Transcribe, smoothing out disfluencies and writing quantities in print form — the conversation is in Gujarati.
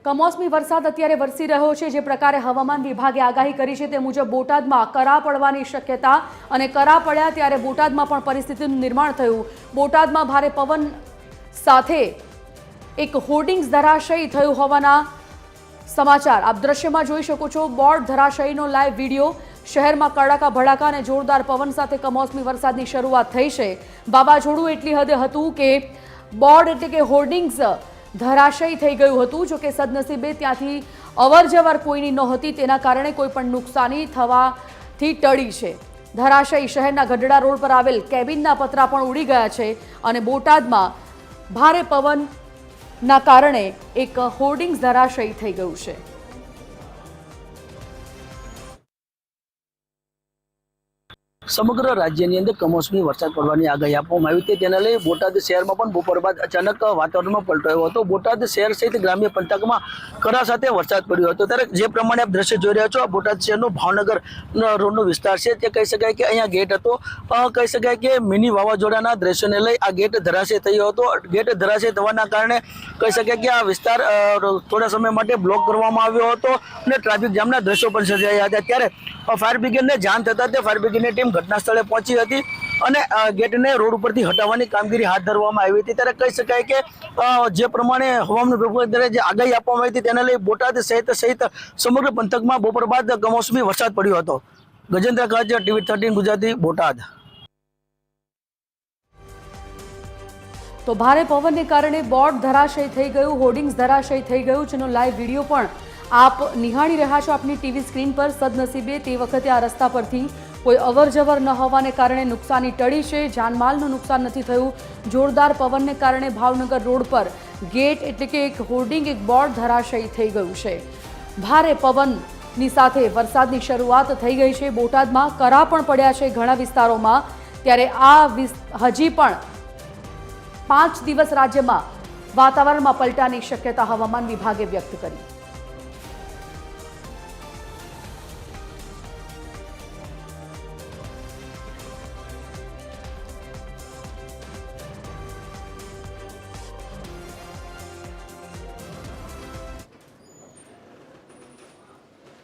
કમોસમી વરસાદ અત્યારે વરસી રહ્યો છે। જે પ્રકારે હવામાન વિભાગે આગાહી કરી છે તે મુજબ બોટાદમાં કરા પડવાની શક્યતા અને કરા પડ્યા ત્યારે બોટાદમાં પણ પરિસ્થિતિનું નિર્માણ થયું। બોટાદમાં ભારે પવન સાથે એક હોર્ડિંગ્સ ધરાશયી થયું હોવાના સમાચાર આપ દ્રશ્યમાં જોઈ શકો છો। બોર્ડ ધરાશયીનો લાઈવ વિડીયો। શહેરમાં કડાકા ભડાકા અને જોરદાર પવન સાથે કમોસમી વરસાદની શરૂઆત થઈ છે। વાવાઝોડું એટલી હદે હતું કે બોર્ડ એટલે કે હોર્ડિંગ્સ ધરાશયી થઈ ગયું હતું। જો કે સદનસીબે ત્યાંથી અવરજવર કોઈની નહોતી, તેના કારણે કોઈ પણ નુકસાની થવાથી ટળી છે। ધરાશયી શહેરના ગઢડા રોડ પર આવેલ કેબિનના પતરા પણ ઉડી ગયા છે અને બોટાદમાં ભારે પવનના કારણે એક હોર્ડિંગ્સ ધરાશયી થઈ ગયું છે। સમગ્ર રાજ્યની અંદર કમોસમી વરસાદ પડવાની આગાહી આપવામાં આવી હતી। તેને લઈ બોટાદ શહેરમાં પણ બપોર બાદ અચાનક વાતાવરણમાં પલટો આવ્યો હતો। બોટાદ શહેર સહિત ગ્રામ્ય પંથકમાં કરા સાથે વરસાદ પડ્યો હતો। ત્યારે જે પ્રમાણે આપ દ્રશ્ય જોઈ રહ્યા છો, બોટાદ શહેરનો ભાવનગર રોડનો વિસ્તાર છે, તે કહી શકાય કે અહીંયા ગેટ હતો। કહી શકાય કે મિની વાવાઝોડાના દ્રશ્યોને લઈ આ ગેટ ધરાશય થયો હતો। ગેટ ધરાશય થવાના કારણે કહી શકાય કે આ વિસ્તાર થોડા સમય માટે બ્લોક કરવામાં આવ્યો હતો અને ટ્રાફિક જામના દ્રશ્યો પણ સર્જાયા હતા। ત્યારે ફાયર બ્રિગેડને જાણ થતાં તે ફાયર બ્રિગેડની ટીમ ઘટના સ્થળે પહોંચી હતી અને ગેટને રોડ ઉપરથી હટાવવાની કામગીરી હાથ ધરવામાં આવી હતી। ત્યારે કહી શકાય કે જે પ્રમાણે હવામાન વિભાગ દ્વારા જે આગાહી આપવામાં આવી હતી તેને લઈ બોટાદ સહિત સમગ્ર પંથકમાં બપોર બાદ કમોસમી વરસાદ પડ્યો હતો। ગજેન્દ્ર કાજર, TV13 ગુજરાતી, બોટાદ। તો ભારે પવનને કારણે બોર્ડ ધરાશયી થઈ ગયું, હોર્ડિંગ્સ ધરાશયી થઈ ગયું, જેનો લાઈવ વિડીયો પણ આપ નિહાળી રહ્યા છો આપની ટીવી સ્ક્રીન પર। સદનસીબે તે વખતે આ રસ્તા પરથી કોઈ અવરજવર ન હોવાને કારણે નુકસાની ટળી છે, જાનમાલનું નુકસાન નથી થયું। જોરદાર પવનને કારણે ભાવનગર રોડ પર ગેટ એટલે કે એક હોર્ડિંગ, એક બોર્ડ ધરાશયી થઈ ગયું છે। ભારે પવનની સાથે વરસાદની શરૂઆત થઈ ગઈ છે। બોટાદમાં કરા પણ પડ્યા છે ઘણા વિસ્તારોમાં। ત્યારે આ હજી પણ 5 દિવસ રાજ્યમાં વાતાવરણમાં પલટાની શક્યતા હવામાન વિભાગે વ્યક્ત કરી।